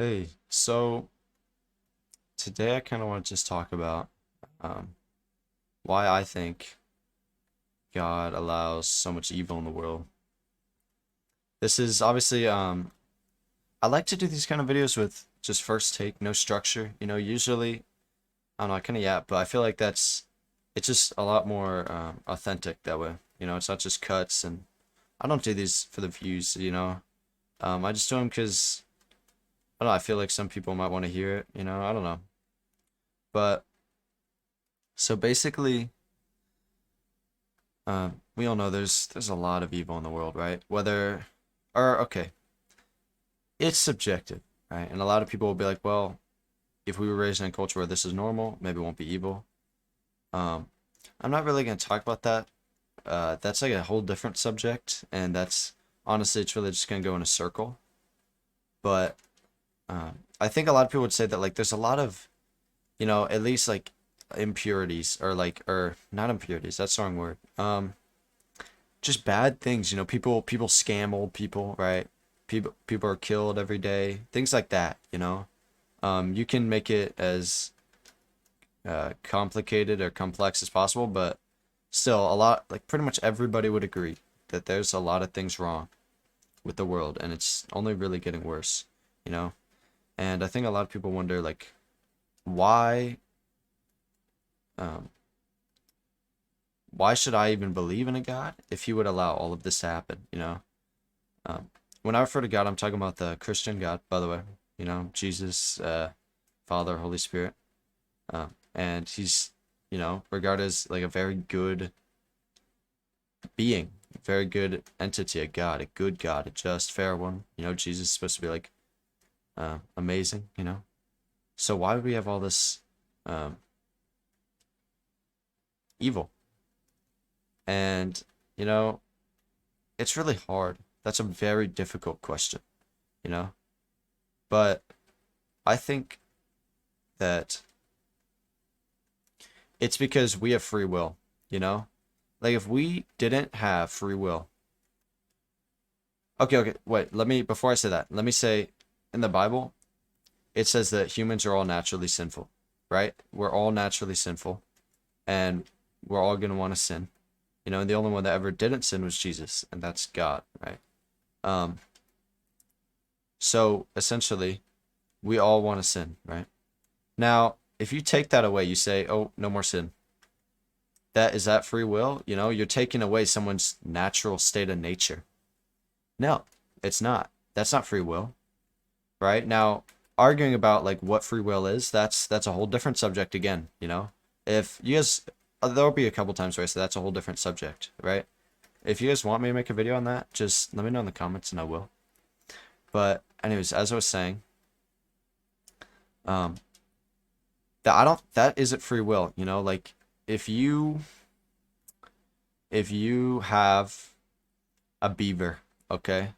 Hey, so today I kind of want to just talk about um, why I think God allows so much evil in the world. This is obviously, I like to do these kind of videos with just first take, no structure. Usually, I don't know, I kind of yap, but I feel like it's just a lot more authentic that way. It's not just cuts, and I don't do these for the views. I just do them because, I don't know, I feel like some people might want to hear it, I don't know. But, so basically, we all know there's a lot of evil in the world, right? Okay, it's subjective, right? And a lot of people will be like, well, if we were raised in a culture where this is normal, maybe it won't be evil. Um, I'm not really gonna talk about that. That's like a whole different subject, and that's honestly, it's really just gonna go in a circle. But I think a lot of people would say that like there's a lot of, at least like impurities or not impurities. That's the wrong word. Just bad things. People scam old people, right? People are killed every day. Things like that. You can make it as complicated or complex as possible, but still a lot like pretty much everybody would agree that there's a lot of things wrong with the world and it's only really getting worse, you know? And I think a lot of people wonder like why um why should I even believe in a God if he would allow all of this to happen? Um, when I refer to God, I'm talking about the Christian God, by the way. Jesus, Father, Holy Spirit. And he's, regarded as like a very good being, very good entity, a God, a good God, a just, fair one. Jesus is supposed to be like amazing. So why would we have all this um, evil? And, you know, it's really hard. That's a very difficult question, you know? But I think that it's because we have free will, you know? Like if we didn't have free will. Okay, wait, before I say that, let me say in the Bible, it says that humans are all naturally sinful, right? We're all naturally sinful and we're all going to want to sin. And the only one that ever didn't sin was Jesus, and that's God, right? Um, so essentially, we all want to sin, right? Now, if you take that away, you say, "Oh, no more sin." Is that free will? You're taking away someone's natural state of nature. No, it's not. That's not free will, right? Now, arguing about like what free will is, that's a whole different subject again. If you guys there'll be a couple times where I say that's a whole different subject, right? If you guys want me to make a video on that, just let me know in the comments and I will. But anyways, as I was saying, um that isn't free will. Like if you if you have a beaver, okay?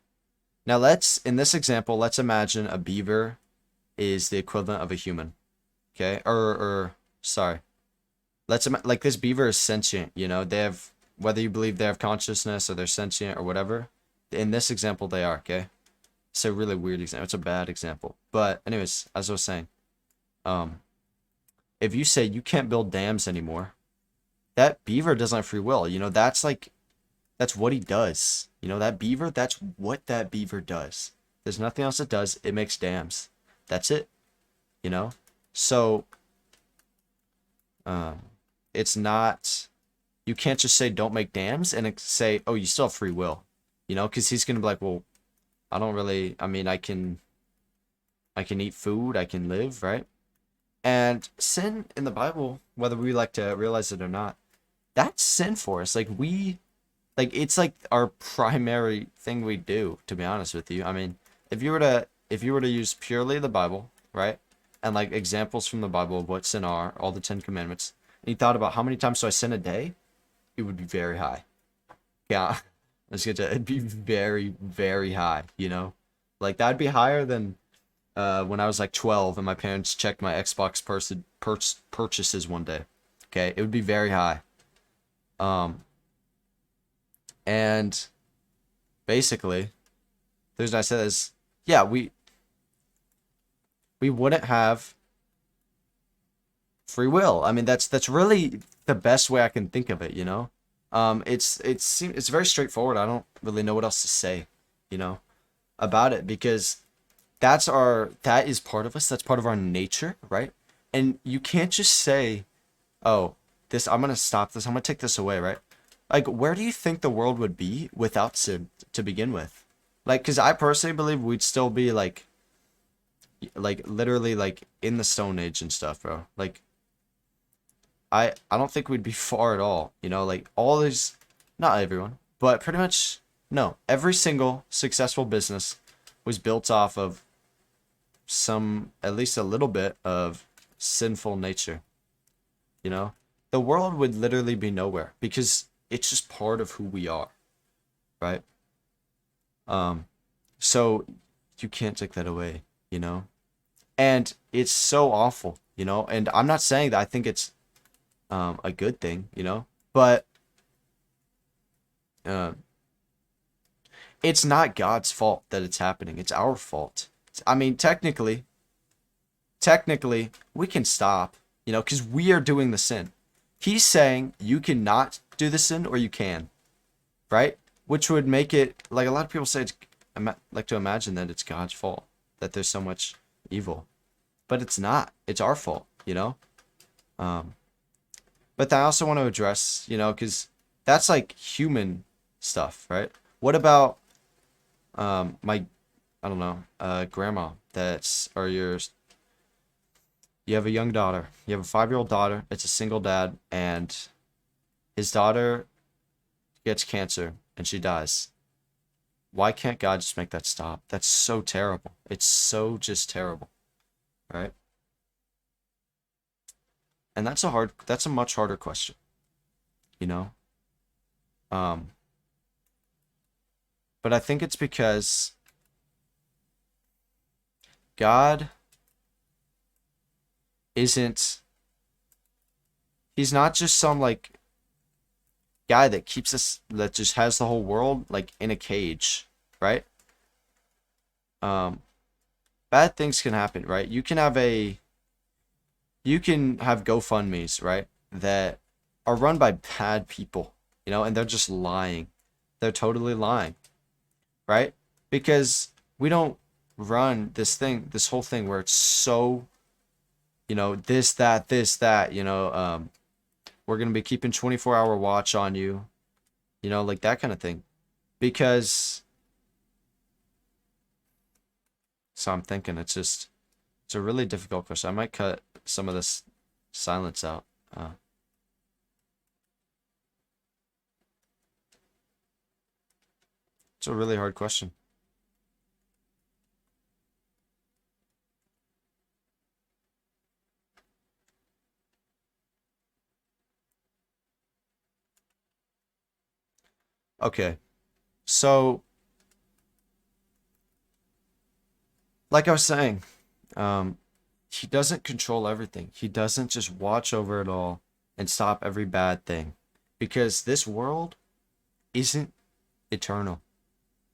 Now in this example, let's imagine a beaver is the equivalent of a human, okay? Or sorry. Like this beaver is sentient. They have, whether you believe they have consciousness or they're sentient or whatever. In this example, they are, okay? It's a really weird example. It's a bad example. But anyways, as I was saying, um, if you say you can't build dams anymore, that beaver doesn't have free will. That's what he does. That beaver, that's what that beaver does. There's nothing else it does. It makes dams. That's it. You know? So, um, it's not, you can't just say don't make dams and say, oh, you still have free will. Because he's going to be like, well, I don't really, I mean, I can eat food, I can live, right? And sin in the Bible, whether we like to realize it or not, that's sin for us. It's like our primary thing we do, to be honest with you. I mean, if you were to use purely the Bible, right? And like examples from the Bible of what sin are, all the 10 commandments, and you thought about how many times do I sin a day, it would be very high. Yeah. Let's get to it'd be very, very high. Like that'd be higher than when I was like 12 and my parents checked my Xbox purchases one day. Okay, it would be very high. Um, and basically, the reason I said is, yeah, we wouldn't have free will. I mean, that's really the best way I can think of it, you know? It's very straightforward. I don't really know what else to say, you know, about it because that is part of us. That's part of our nature, right? And you can't just say, "Oh, this I'm gonna stop this. I'm gonna take this away," right? Like, where do you think the world would be without sin to begin with? Like, because I personally believe we'd still be like literally like in the Stone Age and stuff, bro. Like, I don't think we'd be far at all. You know, like all these, not everyone, but pretty much no. Every single successful business was built off of some, at least a little bit of sinful nature. You know, the world would literally be nowhere because it's just part of who we are, right? Um, so you can't take that away, you know? And it's so awful, you know? And I'm not saying that I think it's a good thing, you know? But uh, it's not God's fault that it's happening. It's our fault. I mean, technically, we can stop, you know, because we are doing the sin. He's saying you cannot do the sin or you can, right? Which would make it like a lot of people say like to imagine that it's God's fault that there's so much evil, but it's not. It's our fault, you know. Um, but I also want to address, you know, because that's like human stuff, right? What about my I don't know grandma that's or your you have a young daughter, you have a 5-year-old daughter. It's a single dad, and his daughter gets cancer and she dies. Why can't God just make that stop? That's so terrible. It's so just terrible, right? And that's a much harder question, you know? Um, but I think it's because God isn't, he's not just some like guy that keeps us, that just has the whole world like in a cage, right? Um, bad things can happen, right? You can have GoFundMe's, right? That are run by bad people, you know, and they're just lying. They're totally lying, right? Because we don't run this whole thing where it's so, you know, this, that, you know, we're gonna be keeping 24-hour watch on you, you know, like that kind of thing. Because, so I'm thinking it's a really difficult question. I might cut some of this silence out. It's a really hard question. Okay, so like I was saying, um, he doesn't control everything. He doesn't just watch over it all and stop every bad thing, because this world isn't eternal.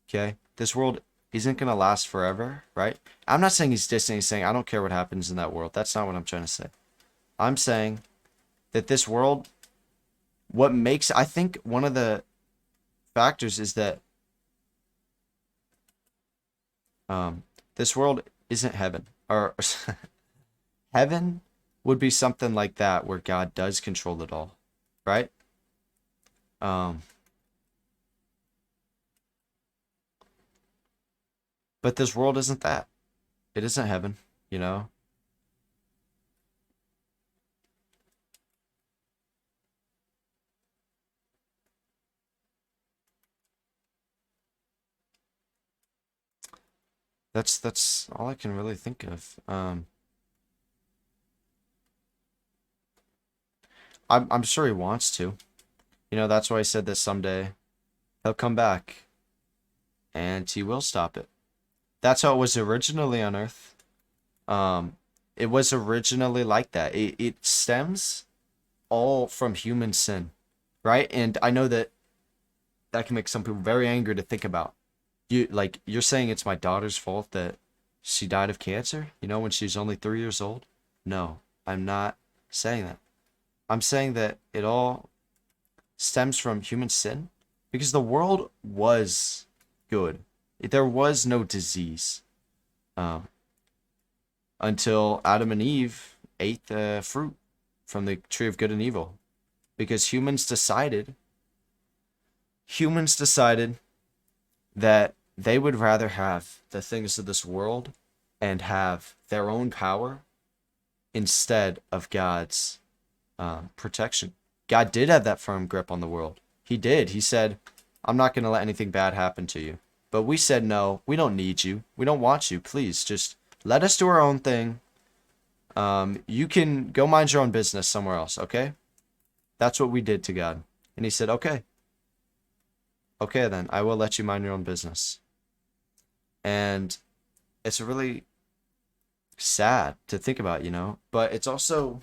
Okay, this world isn't gonna last forever, right? I'm not saying he's distant. He's saying I don't care what happens in that world. That's not what I'm trying to say. I'm saying that this world, what makes, I think one of the factors is that this world isn't heaven, or heaven would be something like that where God does control it all, right? Um, but this world isn't that. It isn't heaven, you know? That's all I can really think of. I'm sure he wants to. You know, that's why he said that someday he'll come back and he will stop it. That's how it was originally on Earth. Um, it was originally like that. It stems all from human sin, right? And I know that that can make some people very angry to think about. You're saying it's my daughter's fault that she died of cancer, when she was only 3 years old. No, I'm not saying that. I'm saying that it all stems from human sin because the world was good. There was no disease um, until Adam and Eve ate the fruit from the tree of good and evil because humans decided that they would rather have the things of this world and have their own power instead of God's protection. God did have that firm grip on the world. He did. He said, I'm not going to let anything bad happen to you. But we said, no, we don't need you. We don't want you. Please, just let us do our own thing. You can go mind your own business somewhere else, okay? That's what we did to God. And he said, okay. Okay, then, I will let you mind your own business. And it's really sad to think about, but it also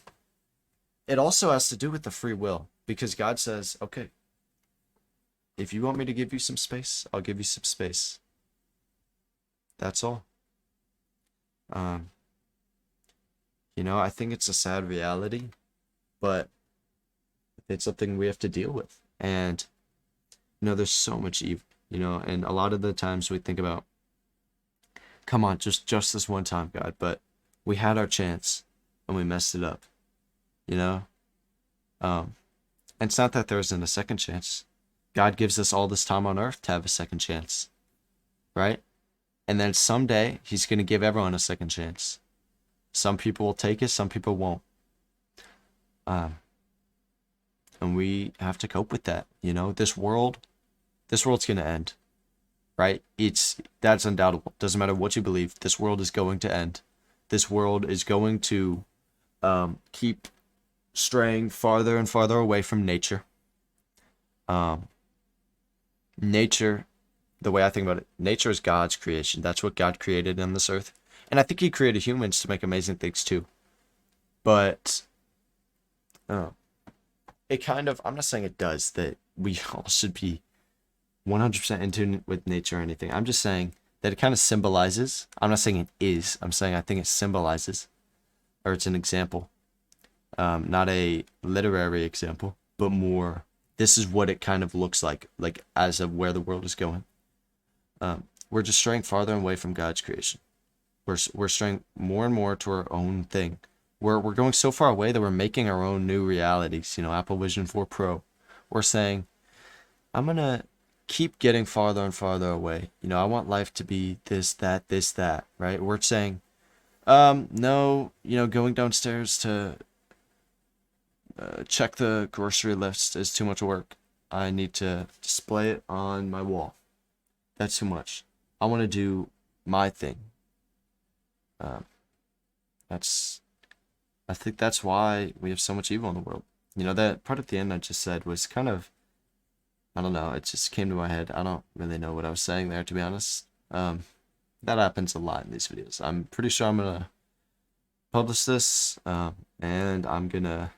has to do with the free will because God says, okay, if you want me to give you some space, I'll give you some space. That's all. I think it's a sad reality, but it's something we have to deal with. And, there's so much evil, and a lot of the times we think about, come on, just this one time, God, but we had our chance and we messed it up, and it's not that there isn't a second chance. God gives us all this time on earth to have a second chance, right? And then someday he's going to give everyone a second chance. Some people will take it, some people won't. And we have to cope with that. This world's going to end, right? That's undoubtable. Doesn't matter what you believe. This world is going to end. This world is going to keep straying farther and farther away from nature. Nature, the way I think about it, nature is God's creation. That's what God created on this earth. And I think he created humans to make amazing things too. But it kind of, I'm not saying it does, that we all should be 100% in tune with nature or anything. I'm just saying that it kind of symbolizes. I'm not saying it is. I'm saying I think it symbolizes, or it's an example. Not a literary example, but more, this is what it kind of looks like as of where the world is going. We're just straying farther away from God's creation. We're straying more and more to our own thing. We're going so far away that we're making our own new realities. Apple Vision 4 Pro. We're saying, I'm going to keep getting farther and farther away. I want life to be this, that, right? We're saying, no, going downstairs to check the grocery list is too much work. I need to display it on my wall. That's too much. I want to do my thing. I think that's why we have so much evil in the world. That part at the end I just said was kind of, I don't know, it just came to my head. I don't really know what I was saying there, to be honest. That happens a lot in these videos. I'm pretty sure I'm going to publish this, and I'm going to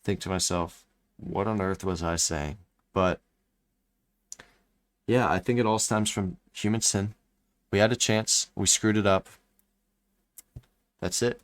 think to myself, what on earth was I saying? But yeah, I think it all stems from human sin. We had a chance. We screwed it up. That's it.